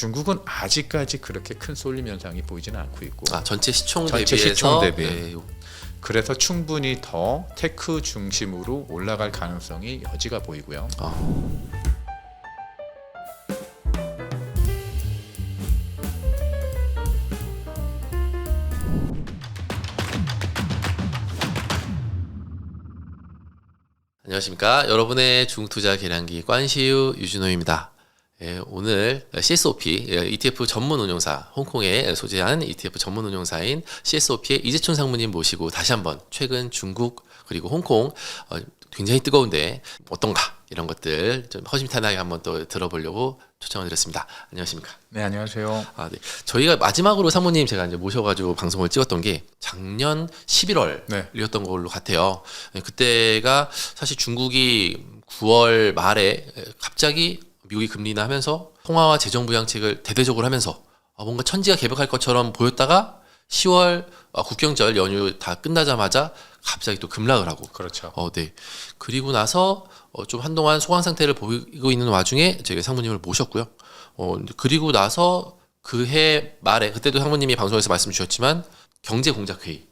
중국은 아직까지 그렇게 큰 쏠림 현상이 보이지는 않고 있고 전체 시총 전체 대비해서 시총 대비. 네, 그래서 충분히 더 테크 중심으로 올라갈 가능성이 여지가 보이고요. 안녕하십니까. 여러분의 중투자 계량기 관시유 유준호입니다. 오늘 CSOP ETF 전문 운용사, 홍콩에 소재한 ETF 전문 운용사인 CSOP의 이재춘 상무님 모시고 다시 한번 최근 중국 그리고 홍콩 굉장히 뜨거운데 어떤가 이런 것들 좀 허심탄회하게 한번 또 들어보려고 초청을 드렸습니다. 안녕하십니까? 네, 안녕하세요. 네. 저희가 마지막으로 사모님 제가 이제 모셔가지고 방송을 찍었던 게 작년 11월이었던 걸로 같아요. 그때가 사실 중국이 9월 말에 갑자기 미국이 금리 인하하면서 통화와 재정 부양책을 대대적으로 하면서 뭔가 천지가 개벽할 것처럼 보였다가 10월 국경절 연휴 다 끝나자마자 갑자기 또 급락을 하고. 그렇죠. 네. 그리고 나서 좀 한동안 소강 상태를 보이고 있는 와중에 저희가 상무님을 모셨고요. 그리고 나서 그 해 말에 그때도 상무님이 방송에서 말씀 주셨지만 경제 공작 회의.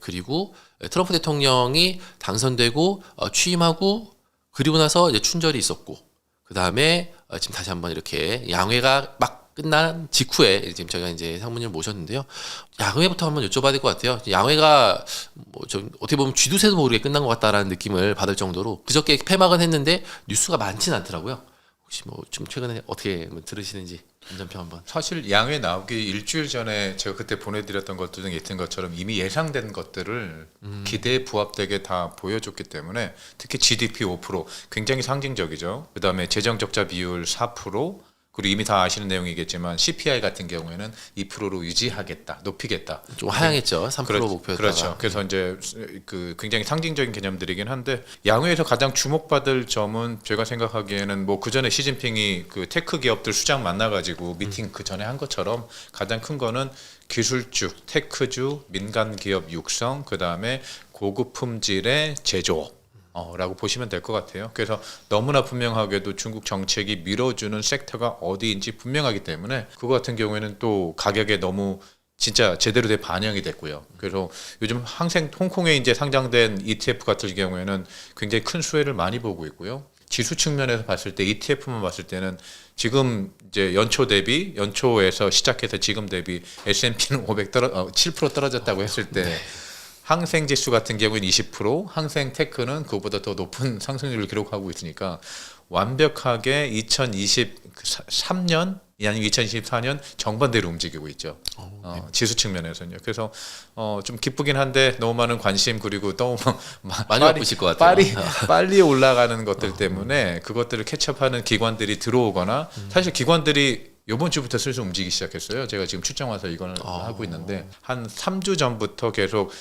그리고 트럼프 대통령이 당선되고 취임하고 그리고 나서 이제 춘절이 있었고 그 다음에 지금 다시 한번 이렇게 양회가 막 끝난 직후에 지금 저희가 이제 상무님을 모셨는데요. 양회부터 한번 여쭤봐야 될 것 같아요. 양회가 뭐 좀 어떻게 보면 쥐두새도 모르게 끝난 것 같다라는 느낌을 받을 정도로 그저께 폐막은 했는데 뉴스가 많지는 않더라고요. 혹시 뭐 좀 최근에 어떻게 들으시는지 전전평 한번. 사실 양회 나오기 일주일 전에 제가 그때 보내드렸던 것들 중에 있던 것처럼 이미 예상된 것들을 기대에 부합되게 다 보여줬기 때문에 특히 GDP 5% 굉장히 상징적이죠. 그 다음에 재정 적자 비율 4%, 그리고 이미 다 아시는 내용이겠지만 CPI 같은 경우에는 2%로 유지하겠다, 높이겠다. 좀 하향했죠. 3% 목표였다가. 그렇죠. 그래서 이제 그 굉장히 상징적인 개념들이긴 한데 양회에서 가장 주목받을 점은 제가 생각하기에는 뭐 그 전에 시진핑이 그 테크 기업들 수장 만나가지고 미팅 그 전에 한 것처럼 가장 큰 거는 기술주, 테크주, 민간 기업 육성, 그 다음에 고급 품질의 제조. 라고 보시면 될 것 같아요. 그래서 너무나 분명하게도 중국 정책이 밀어주는 섹터가 어디인지 분명하기 때문에 그거 같은 경우에는 또 가격에 너무 진짜 제대로 돼 반영이 됐고요. 그래서 요즘 홍콩에 이제 상장된 ETF 같은 경우에는 굉장히 큰 수혜를 많이 보고 있고요. 지수 측면에서 봤을 때 ETF만 봤을 때는 지금 이제 연초에서 시작해서 지금 대비 S&P는 7% 떨어졌다고 했을 때 항생 지수 같은 경우는 20%, 항생 테크는 그보다 더 높은 상승률을 기록하고 있으니까 완벽하게 2023년 아니면 2024년 정반대로 움직이고 있죠. 네. 지수 측면에서는요. 그래서 좀 기쁘긴 한데 너무 많은 관심 그리고 너무 많이 바쁘실 것 같아요. 빨리 올라가는 것들 때문에 그것들을 캐치업하는 기관들이 들어오거나 사실 기관들이 이번 주부터 슬슬 움직이기 시작했어요. 제가 지금 출장 와서 이걸 하고 있는데 한 3주 전부터 계속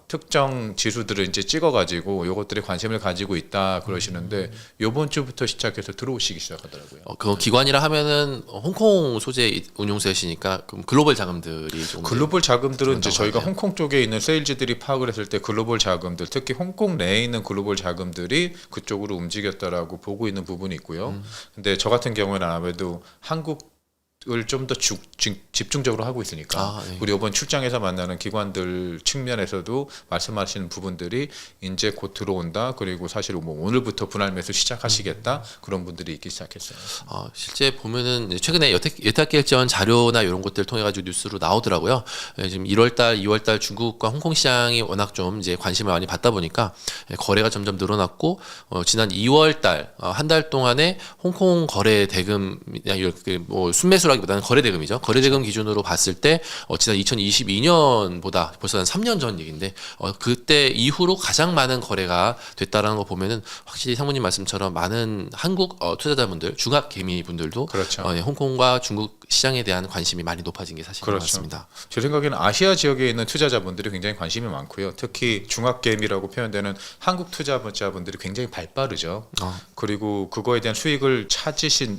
특정 지수들을 이제 찍어가지고 요것들에 관심을 가지고 있다 그러시는데 이번 주부터 시작해서 들어오시기 시작하더라고요. 그 기관이라 하면은 홍콩 소재 운용사이시니까 그럼 글로벌 자금들이 좀 글로벌 자금들은 이제 저희가 홍콩 쪽에 있는 세일즈들이 파악을 했을 때 글로벌 자금들 특히 홍콩 내에 있는 글로벌 자금들이 그쪽으로 움직였다라고 보고 있는 부분이 있고요. 근데 저 같은 경우에는 아무래도 한국 을 좀 더 집중적으로 하고 있으니까 네. 우리 이번 출장에서 만나는 기관들 측면에서도 말씀하시는 부분들이 이제 곧 들어온다. 그리고 사실 뭐 오늘부터 분할 매수 시작하시겠다. 그런 분들이 있기 시작했어요. 실제 보면은 최근에 예탁결제원 자료나 이런 것들 통해 가지고 뉴스로 나오더라고요. 지금 1월달, 2월달 중국과 홍콩 시장이 워낙 좀 이제 관심을 많이 받다 보니까 거래가 점점 늘어났고 지난 2월달 한 달 동안에 홍콩 거래 대금 이렇게 뭐 순매수라 보다는 거래대금이죠. 거래대금 기준으로 봤을 때 지난 2022년보다 벌써 한 3년 전 얘기인데 그때 이후로 가장 많은 거래가 됐다라는 거 보면은 확실히 상무님 말씀처럼 많은 한국 투자자분들, 중앙 개미분들도 그렇죠. 홍콩과 중국 시장에 대한 관심이 많이 높아진 게 사실인 것 같습니다. 제 생각에는 아시아 지역에 있는 투자자분들이 굉장히 관심이 많고요. 특히 중학개미라고 표현되는 한국 투자자분들이 굉장히 발빠르죠. 그리고 그거에 대한 수익을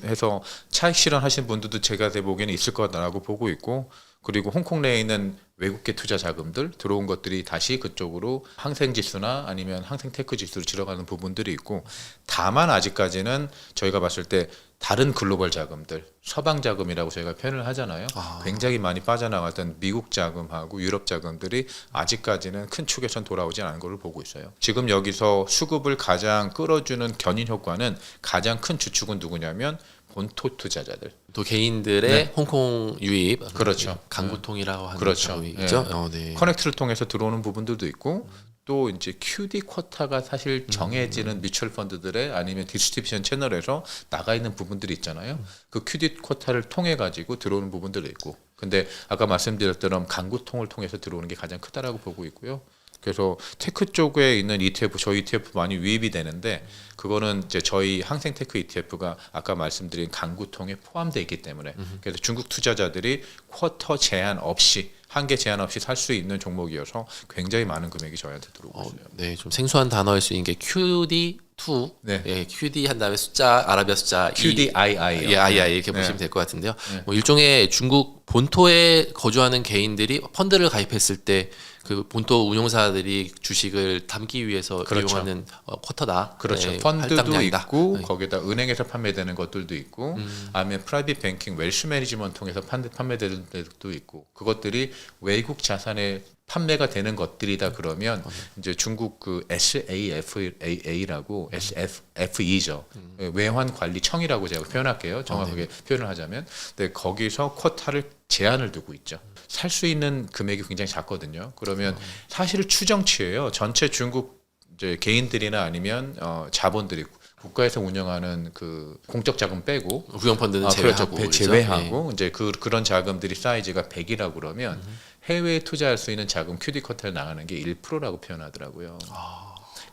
해서 차익 실현하신 분들도 제가 보기에는 있을 거라고 보고 있고 그리고 홍콩 내에 있는 외국계 투자 자금들 들어온 것들이 다시 그쪽으로 항생 지수나 아니면 항생 테크 지수로 들어가는 부분들이 있고 다만 아직까지는 저희가 봤을 때 다른 글로벌 자금들, 서방 자금이라고 저희가 표현을 하잖아요. 굉장히 많이 빠져나갔던 미국 자금하고 유럽 자금들이 아직까지는 큰 축에선 돌아오지 않은 걸로 보고 있어요. 지금 여기서 수급을 가장 끌어주는 견인 효과는 가장 큰 주축은 누구냐면 본토 투자자들. 또 개인들의 네. 홍콩 유입, 그렇죠. 강구통이라고 하는 그렇죠. 자금이죠. 예. 네. 커넥트를 통해서 들어오는 부분들도 있고 또 이제 QD 쿼타가 사실 정해지는 뮤추얼 펀드들의 아니면 디스트리뷰션 채널에서 나가 있는 부분들이 있잖아요. 그 QD 쿼타를 통해 가지고 들어오는 부분들도 있고. 근데 아까 말씀드렸던 강구통을 통해서 들어오는 게 가장 크다라고 보고 있고요. 그래서 테크 쪽에 있는 ETF, 저희 ETF 많이 유입이 되는데 그거는 이제 저희 항생 테크 ETF가 아까 말씀드린 강구통에 포함되어 있기 때문에 그래서 중국 투자자들이 쿼터 제한 없이 한계 제한 없이 살 수 있는 종목이어서 굉장히 많은 금액이 저희한테 들어오고 있어요. 네, 좀 생소한 단어일 수 있는 게 QD2, 네. 예, QD 한 다음에 숫자 아라비아 숫자 QDII. 예, II 이렇게 네. 보시면 될 것 같은데요. 뭐 일종의 중국 본토에 거주하는 개인들이 펀드를 가입했을 때 그 본토 운용사들이 주식을 담기 위해서 그렇죠. 이용하는 쿼터다. 그렇죠. 네, 펀드도 할당량이다. 있고 네. 거기다 은행에서 판매되는 것들도 있고 아니면 프라이빗 뱅킹, 웰스 매니지먼트 통해서 판매되는 데도 있고 그것들이 외국 자산에 판매가 되는 것들이다 그러면 이제 중국 그 SAFA라고 SFE죠. 외환관리청이라고 제가 표현할게요. 정확하게 표현을 하자면. 근데 거기서 쿼타를 제한을 두고 있죠. 살 수 있는 금액이 굉장히 작거든요. 그러면 사실 추정치예요. 전체 중국 이제 개인들이나 아니면 자본들이 국가에서 운영하는 그 공적 자금 빼고 구형 펀드는 그렇죠. 제외하고 제외하고 이제 그런 자금들이 사이즈가 100이라고 그러면 해외에 투자할 수 있는 자금 QD 쿼터에 나가는 게 1%라고 표현하더라고요.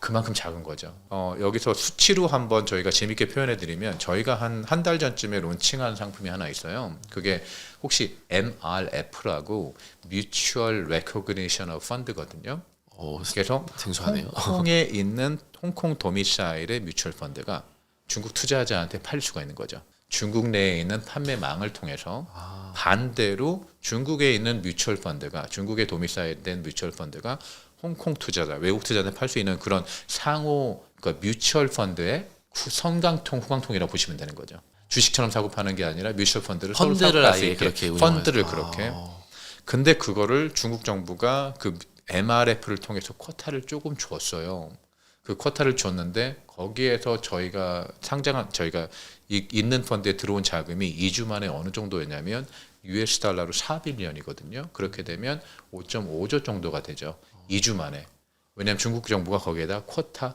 그만큼 작은 거죠. 여기서 수치로 한번 저희가 재밌게 표현해 드리면 저희가 한 달 전쯤에 론칭한 상품이 하나 있어요. 그게 혹시 MRF라고 Mutual Recognition of Fund거든요. 그래서 생소하네요. 홍콩에 있는 홍콩 도미사일의 뮤추얼 펀드가 중국 투자자한테 팔 수가 있는 거죠. 중국 내에 있는 판매망을 통해서 반대로 중국에 있는 뮤추얼 펀드가 중국에 도미사일된 뮤추얼 펀드가 홍콩 투자자, 외국 투자자한테 팔 수 있는 그런 상호 그러니까 뮤추얼 펀드의 선강통, 후강통이라고 보시면 되는 거죠. 주식처럼 사고 파는 게 아니라 뮤추얼 펀드를 서로 사고 펀드를 팔 수 아예 있게 그렇게 펀드를 그렇게. 근데 그거를 중국 정부가 그 MRF를 통해서 쿼타를 조금 줬어요. 그 쿼타를 줬는데 거기에서 저희가 있는 펀드에 들어온 자금이 2주 만에 어느 정도였냐면 US 달러로 4빌리언이거든요. 그렇게 되면 5.5조 정도가 되죠. 2주 만에. 왜냐하면 중국 정부가 거기에다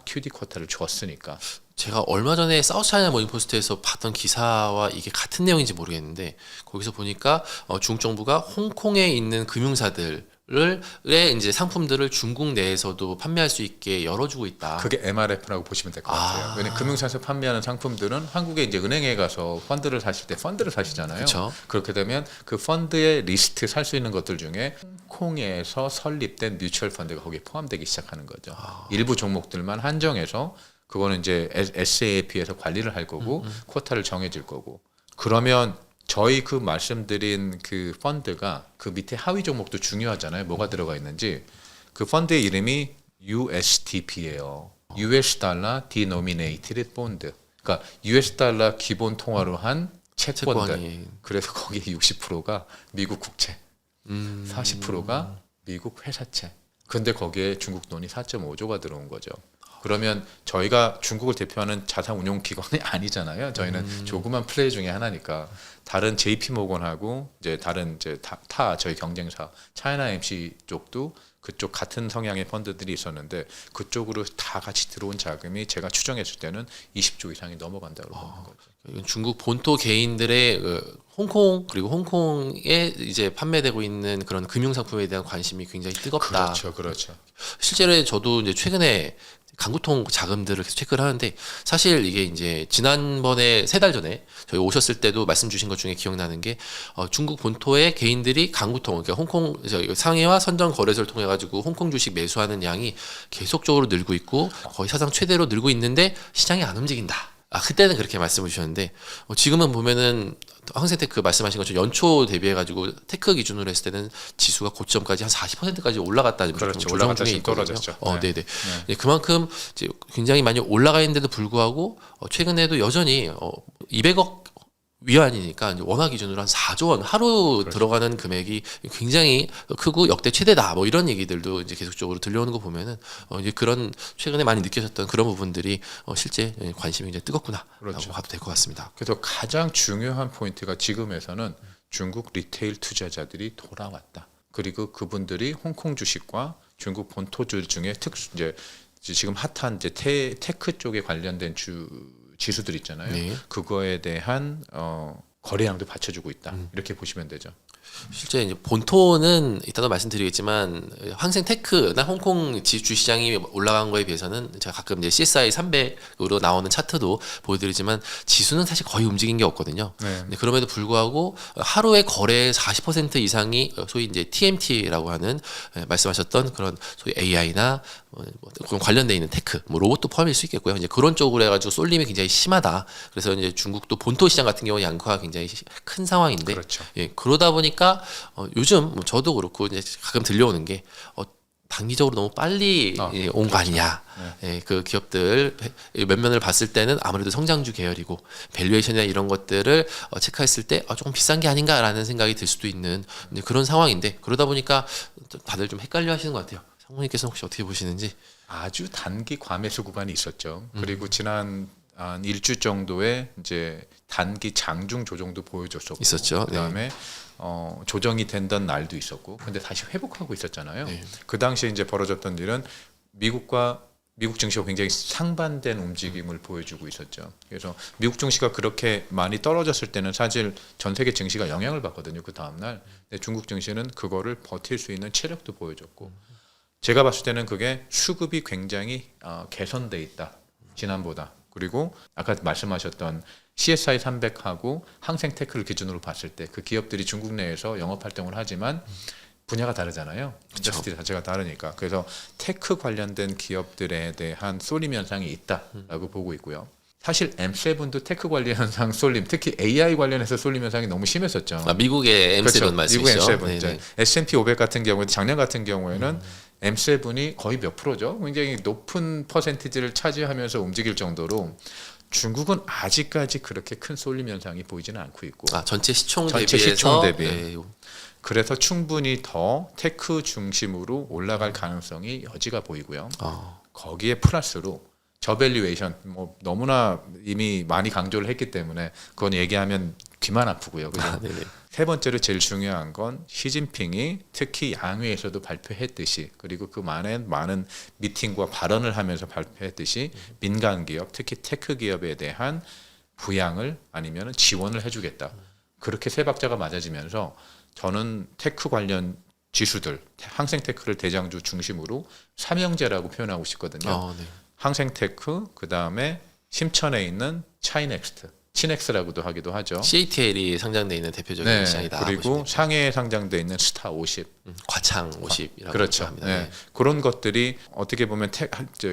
QD 쿼타를 줬으니까. 제가 얼마 전에 사우스차이나 모닝포스트에서 봤던 기사와 이게 같은 내용인지 모르겠는데 거기서 보니까 중국 정부가 홍콩에 있는 금융사들의 이제 상품들을 중국 내에서도 판매할 수 있게 열어주고 있다. 그게 MRF라고 보시면 될 것 같아요. 왜냐면 금융사에서 판매하는 상품들은 한국에 이제 은행에 가서 펀드를 사실 때 펀드를 사시잖아요. 그쵸. 그렇게 되면 그 펀드의 리스트 살 수 있는 것들 중에 홍콩에서 설립된 뮤추얼 펀드가 거기에 포함되기 시작하는 거죠. 일부 종목들만 한정해서 그거는 이제 SAF에서 관리를 할 거고 쿼타를 정해질 거고. 그러면 저희 그 말씀드린 그 펀드가 그 밑에 하위 종목도 중요하잖아요. 뭐가 들어가 있는지. 그 펀드의 이름이 USDP예요. US 달러 denominated bond. 그러니까 US 달러 기본 통화로 한 채권들. 채권이. 그래서 거기에 60%가 미국 국채, 40%가 미국 회사채. 근데 거기에 중국 돈이 4.5조가 들어온 거죠. 그러면 저희가 중국을 대표하는 자산 운용 기관이 아니잖아요. 저희는 조그만 플레이 중에 하나니까 다른 JP 모건하고 이제 다른 이제 타 저희 경쟁사 차이나 MC 쪽도 그쪽 같은 성향의 펀드들이 있었는데 그쪽으로 다 같이 들어온 자금이 제가 추정했을 때는 20조 이상이 넘어간다고 보는 거죠. 이건 중국 본토 개인들의 홍콩 그리고 홍콩에 이제 판매되고 있는 그런 금융 상품에 대한 관심이 굉장히 뜨겁다. 그렇죠, 그렇죠. 실제로 저도 이제 최근에 강구통 자금들을 계속 체크를 하는데 사실 이게 이제 지난번에 3달 전에 저희 오셨을 때도 말씀 주신 것 중에 기억나는 게 중국 본토의 개인들이 강구통 그러니까 홍콩 상해와 선전 거래소를 통해 가지고 홍콩 주식 매수하는 양이 계속적으로 늘고 있고 거의 사상 최대로 늘고 있는데 시장이 안 움직인다. 그때는 그렇게 말씀을 주셨는데 지금은 보면은 항생테크 말씀하신 것처럼 연초 대비해가지고 테크 기준으로 했을 때는 지수가 고점까지 한 40%까지 올라갔다는 그렇죠. 조정 올라갔다 중에 지금 있거든요. 떨어졌죠. 네네. 네, 그만큼 이제 굉장히 많이 올라가 있는데도 불구하고 최근에도 여전히 200억 위안이니까 이제 원화 기준으로 한 4조 원 하루 그렇죠. 들어가는 금액이 굉장히 크고 역대 최대다 뭐 이런 얘기들도 이제 계속적으로 들려오는 거 보면은 이제 그런 최근에 많이 느끼셨던 그런 부분들이 실제 관심이 굉장히 뜨겁구나라고 그렇죠. 봐도 될 것 같습니다. 그래서 가장 중요한 포인트가 지금에서는 중국 리테일 투자자들이 돌아왔다. 그리고 그분들이 홍콩 주식과 중국 본토주 중에 이제 지금 핫한 이제 테크 쪽에 관련된 지수들 있잖아요. 네. 그거에 대한 거래량도 받쳐주고 있다. 이렇게 보시면 되죠. 실제 이제 본토는 이따도 말씀드리겠지만 항생테크나 홍콩 주시장이 올라간 거에 비해서는 제가 가끔 이제 CSI 300으로 나오는 차트도 보여드리지만 지수는 사실 거의 움직인 게 없거든요. 네. 근데 그럼에도 불구하고 하루의 거래의 40% 이상이 소위 이제 TMT라고 하는 말씀하셨던 그런 소위 AI나 그런 관련돼 있는 테크, 뭐 로봇도 포함일 수 있겠고요. 이제 그런 쪽으로 해가지고 쏠림이 굉장히 심하다. 그래서 이제 중국도 본토 시장 같은 경우 양극화가 굉장히 큰 상황인데, 그렇죠. 그러다 보니까 요즘 뭐 저도 그렇고 이제 가끔 들려오는 게 단기적으로 너무 빨리 온 거 아니냐. 그 기업들 면면을 봤을 때는 아무래도 성장주 계열이고 밸류에이션이나 이런 것들을 체크했을 때 조금 비싼 게 아닌가라는 생각이 들 수도 있는 그런 상황인데 그러다 보니까 다들 좀 헷갈려 하시는 것 같아요. 상무님께서는 혹시 어떻게 보시는지? 아주 단기 과매수 구간이 있었죠. 그리고 지난 한 일주 정도의 이제 단기 장중 조정도 보여줬었고, 있었죠. 그다음에 조정이 된다는 날도 있었고, 근데 다시 회복하고 있었잖아요. 네. 그 당시에 이제 벌어졌던 일은 미국 증시가 굉장히 상반된 움직임을 보여주고 있었죠. 그래서 미국 증시가 그렇게 많이 떨어졌을 때는 사실 전 세계 증시가 영향을 받거든요. 그 다음 날. 근데 중국 증시는 그거를 버틸 수 있는 체력도 보여줬고, 제가 봤을 때는 그게 수급이 굉장히 개선돼 있다. 지난보다. 그리고 아까 말씀하셨던 CSI 300하고 항생테크를 기준으로 봤을 때 그 기업들이 중국 내에서 영업 활동을 하지만 분야가 다르잖아요. 인더스트리 자체가 다르니까. 그래서 테크 관련된 기업들에 대한 쏠림 현상이 있다라고 보고 있고요. 사실 M7도 테크 관련 현상 쏠림, 특히 AI 관련해서 쏠림 현상이 너무 심했었죠. 미국의 M7 그렇죠. 말씀이시죠? 미국 M7. 이제 S&P 500 같은 경우에 작년 같은 경우에는 M7이 거의 몇 프로죠? 굉장히 높은 퍼센티지를 차지하면서 움직일 정도로 중국은 아직까지 그렇게 큰 쏠림 현상이 보이지는 않고 있고 전체 시총 전체 대비해서 시총 대비. 그래서 충분히 더 테크 중심으로 올라갈 가능성이 여지가 보이고요. 거기에 플러스로 저밸류에이션 뭐 너무나 이미 많이 강조를 했기 때문에 그건 얘기하면 귀만 아프고요. 그죠? 세 번째로 제일 중요한 건 시진핑이 특히 양회에서도 발표했듯이 그리고 그 많은 미팅과 발언을 하면서 발표했듯이 민간 기업 특히 테크 기업에 대한 부양을 아니면 지원을 해주겠다. 그렇게 세 박자가 맞아지면서 저는 테크 관련 지수들 항생테크를 대장주 중심으로 삼형제라고 표현하고 싶거든요. 항생테크 그다음에 심천에 있는 차이넥스트 치넥스라고도 하기도 하죠. CATL이 상장돼 있는 대표적인 시장이다. 그리고 상해에 상장돼 있는 스타 50, 과창 50이라고 그렇죠. 합니다. 네. 그런 것들이 어떻게 보면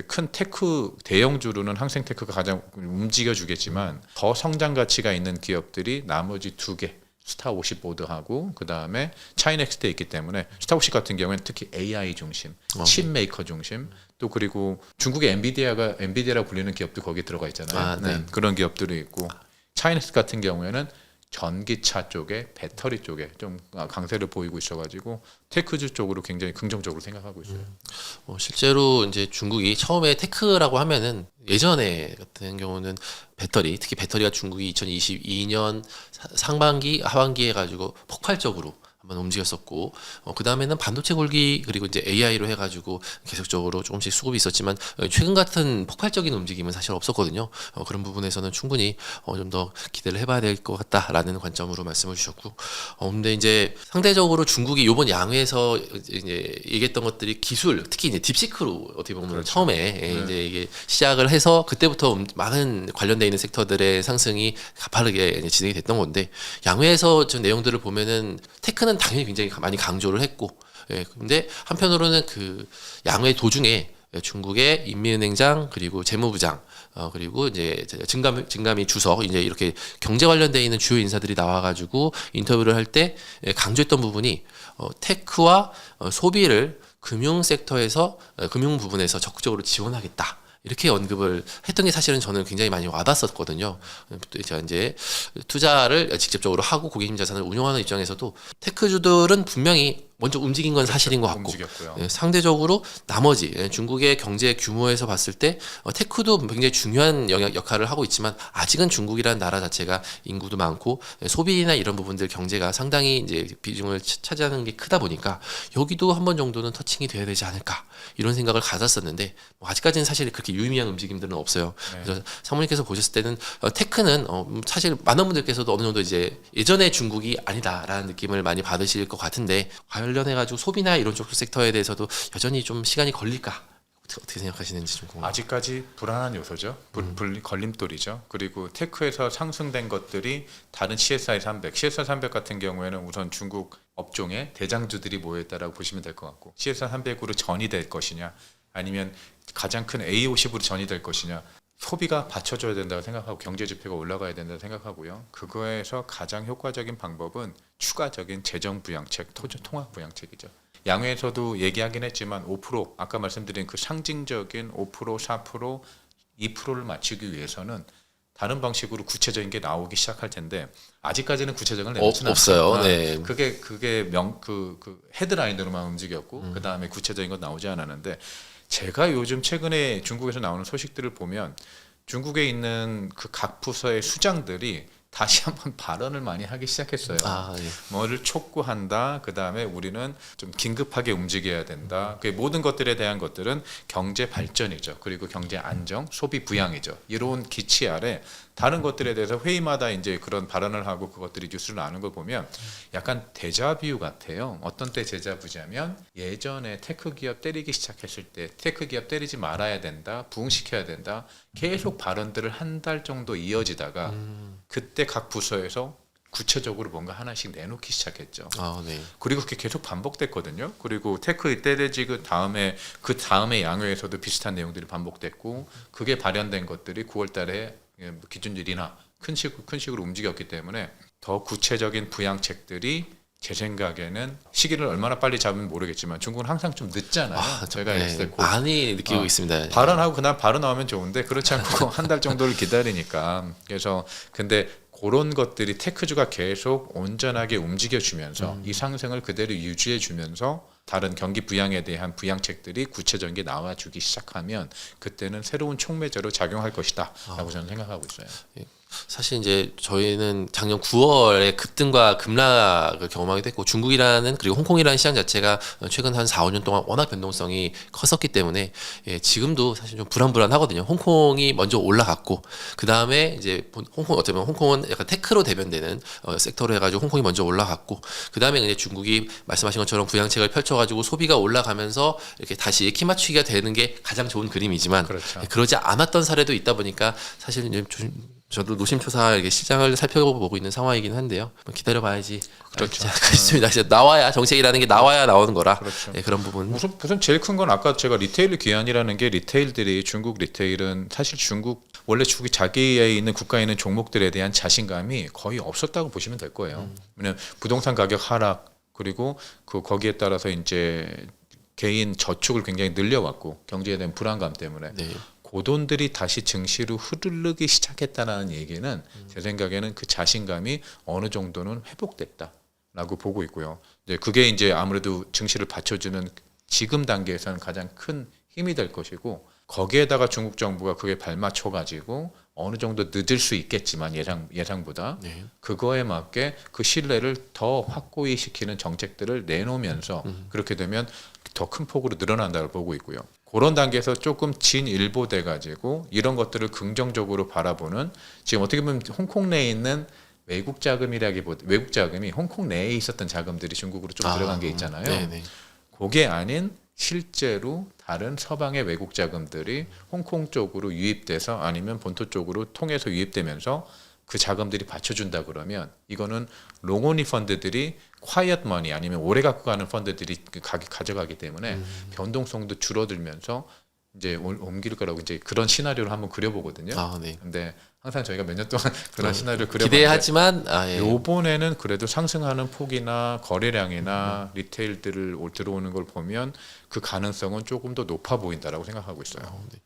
큰 테크 대형주로는 항생테크가 가장 움직여주겠지만 더 성장 가치가 있는 기업들이 나머지 두 개. 스타 50 보드하고 그 다음에 차이넥스트에 있기 때문에 스타 50 같은 경우에는 특히 AI 중심, 칩 메이커 중심, 또 그리고 중국의 엔비디아라고 불리는 기업도 거기에 들어가 있잖아요. 그런 기업들이 있고 차이넥스트 같은 경우에는 전기차 쪽에 배터리 쪽에 좀 강세를 보이고 있어가지고 테크주 쪽으로 굉장히 긍정적으로 생각하고 있어요. 실제로 이제 중국이 처음에 테크라고 하면은 예전에 같은 경우는 배터리, 특히 배터리가 중국이 2022년 상반기, 하반기 해가지고 폭발적으로 한번 움직였었고, 그 다음에는 반도체 굴기 그리고 이제 AI로 해가지고 계속적으로 조금씩 수급이 있었지만 최근 같은 폭발적인 움직임은 사실 없었거든요. 그런 부분에서는 충분히 좀 더 기대를 해봐야 될 것 같다라는 관점으로 말씀을 주셨고, 근데 이제 상대적으로 중국이 이번 양회에서 이제 얘기했던 것들이 기술, 특히 이제 딥시크로 어떻게 보면 그렇죠. 처음에 이제 이게 시작을 해서 그때부터 많은 관련돼 있는 섹터들의 상승이 가파르게 진행이 됐던 건데 양회에서 저 내용들을 보면은 테크는 당연히 굉장히 많이 강조를 했고, 근데 한편으로는 그 양회 도중에 중국의 인민은행장 그리고 재무부장 그리고 이제 증감이 주석 이제 이렇게 경제 관련돼 있는 주요 인사들이 나와가지고 인터뷰를 할 때 강조했던 부분이 테크와 소비를 금융 섹터에서 금융 부분에서 적극적으로 지원하겠다. 이렇게 언급을 했던 게 사실은 저는 굉장히 많이 와닿았었거든요. 또 제가 이제 투자를 직접적으로 하고 고객님 자산을 운용하는 입장에서도 테크주들은 분명히 먼저 움직인 건 사실인 것 같고 상대적으로 나머지 중국의 경제 규모에서 봤을 때 테크도 굉장히 중요한 역할을 하고 있지만 아직은 중국이라는 나라 자체가 인구도 많고 소비나 이런 부분들 경제가 상당히 이제 비중을 차지하는 게 크다 보니까 여기도 한 번 정도는 터칭이 돼야 되지 않을까 이런 생각을 가졌었는데 뭐 아직까지는 사실 그렇게 유의미한 움직임들은 없어요. 그래서 사모님께서 보셨을 때는 테크는 사실 많은 분들께서도 어느 정도 이제 예전의 중국이 아니다라는 느낌을 많이 받으실 것 같은데 관련해가지고 소비나 이런 쪽 섹터에 대해서도 여전히 좀 시간이 걸릴까? 어떻게 생각하시는지 좀 궁금해요. 아직까지 불안한 요소죠. 걸림돌이죠. 그리고 테크에서 상승된 것들이 다른 CSI 300, CSI 300 같은 경우에는 우선 중국 업종의 대장주들이 모여있다라고 보시면 될 것 같고 CSI 300으로 전이 될 것이냐 아니면 가장 큰 A50으로 전이 될 것이냐 소비가 받쳐줘야 된다고 생각하고 경제 지표가 올라가야 된다고 생각하고요. 그거에서 가장 효과적인 방법은 추가적인 재정 부양책, 통합 부양책이죠. 양회에서도 얘기하긴 했지만 5% 아까 말씀드린 그 상징적인 5%, 4%, 2%를 맞추기 위해서는 다른 방식으로 구체적인 게 나오기 시작할 텐데 아직까지는 구체적인 걸 내놓지는 없어요. 네. 그게 그 헤드라인으로만 움직였고 그 다음에 구체적인 건 나오지 않았는데 제가 요즘 최근에 중국에서 나오는 소식들을 보면 중국에 있는 그 각 부서의 수장들이 다시 한번 발언을 많이 하기 시작했어요. 예. 뭐를 촉구한다. 그 다음에 우리는 좀 긴급하게 움직여야 된다. 그 모든 것들에 대한 것들은 경제 발전이죠. 그리고 경제 안정, 소비 부양이죠. 이런 기치 아래 다른 것들에 대해서 회의마다 이제 그런 발언을 하고 그것들이 뉴스를 나오는 걸 보면 약간 데자뷰 같아요. 어떤 때 데자뷰냐면 예전에 테크 기업 때리기 시작했을 때 테크 기업 때리지 말아야 된다. 부흥시켜야 된다. 계속 발언들을 한 달 정도 이어지다가 그때 각 부서에서 구체적으로 뭔가 하나씩 내놓기 시작했죠. 네. 그리고 그게 계속 반복됐거든요. 그리고 테크 때려지 그 다음에 양회에서도 비슷한 내용들이 반복됐고 그게 발현된 것들이 9월달에 기준일이나 큰 식으로 움직였기 때문에 더 구체적인 부양책들이 제 생각에는 시기를 얼마나 빨리 잡으면 모르겠지만 중국은 항상 좀 늦잖아요. 제가 있을 때 많이 느끼고 있습니다. 발언하고 그날 바로 나오면 좋은데 그렇지 않고 한 달 정도를 기다리니까 그래서 근데 그런 것들이 테크주가 계속 온전하게 움직여주면서 이 상승을 그대로 유지해주면서 다른 경기 부양에 대한 부양책들이 구체적인 게 나와주기 시작하면 그때는 새로운 촉매제로 작용할 것이다 라고 저는 생각하고 있어요. 사실 이제 저희는 작년 9월에 급등과 급락을 경험하게 됐고 중국이라는 그리고 홍콩이라는 시장 자체가 최근 한 4, 5년 동안 워낙 변동성이 컸었기 때문에 지금도 사실 좀 불안불안하거든요. 홍콩이 먼저 올라갔고 그 다음에 이제 어쩌면 홍콩은 약간 테크로 대변되는 섹터로 해가지고 홍콩이 먼저 올라갔고 그 다음에 이제 중국이 말씀하신 것처럼 부양책을 펼쳐가지고 소비가 올라가면서 이렇게 다시 키 맞추기가 되는 게 가장 좋은 그림이지만 그렇죠. 그러지 않았던 사례도 있다 보니까 사실 이제 저도 노심초사 이렇게 시장을 살펴보고 있는 상황이긴 한데요. 기다려봐야지. 그렇죠. 있습니다. 나와야 정책이라는 게 나와야 나오는 거라. 그렇죠. 그런 부분. 우선 제일 큰 건 아까 제가 리테일 기한이라는 게 리테일들이 중국 리테일은 사실 원래 중국이 자기에 있는 국가에 있는 종목들에 대한 자신감이 거의 없었다고 보시면 될 거예요. 왜냐면 부동산 가격 하락 그리고 거기에 따라서 이제 개인 저축을 굉장히 늘려왔고 경제에 대한 불안감 때문에. 네. 그 돈들이 다시 증시로 흐르기 시작했다는 얘기는 제 생각에는 그 자신감이 어느 정도는 회복됐다라고 보고 있고요. 이제 그게 이제 아무래도 증시를 받쳐주는 지금 단계에서는 가장 큰 힘이 될 것이고 거기에다가 중국 정부가 그게 발맞춰 가지고 어느 정도 늦을 수 있겠지만 예상보다 그거에 맞게 그 신뢰를 더 확고히 시키는 정책들을 내놓으면서 그렇게 되면 더 큰 폭으로 늘어난다고 보고 있고요. 그런 단계에서 조금 진일보돼 가지고 이런 것들을 긍정적으로 바라보는 지금 어떻게 보면 홍콩 내에 있는 외국 자금이 홍콩 내에 있었던 자금들이 중국으로 좀 들어간 게 있잖아요. 네네. 그게 아닌 실제로 다른 서방의 외국 자금들이 홍콩 쪽으로 유입돼서 아니면 본토 쪽으로 통해서 유입되면서 그 자금들이 받쳐준다 그러면 이거는 롱온리 펀드들이 quiet money 아니면 오래 갖고 가는 펀드들이 가져가기 때문에 변동성도 줄어들면서 이제 옮길 거라고 이제 그런 시나리오를 한번 그려보거든요. 아, 네. 근데 항상 저희가 몇 년 동안 그런 시나리오를 그려봤는데 기대하지만 예. 요번에는 그래도 상승하는 폭이나 거래량이나 리테일들을 들어오는 걸 보면 그 가능성은 조금 더 높아 보인다라고 생각하고 있어요. 네.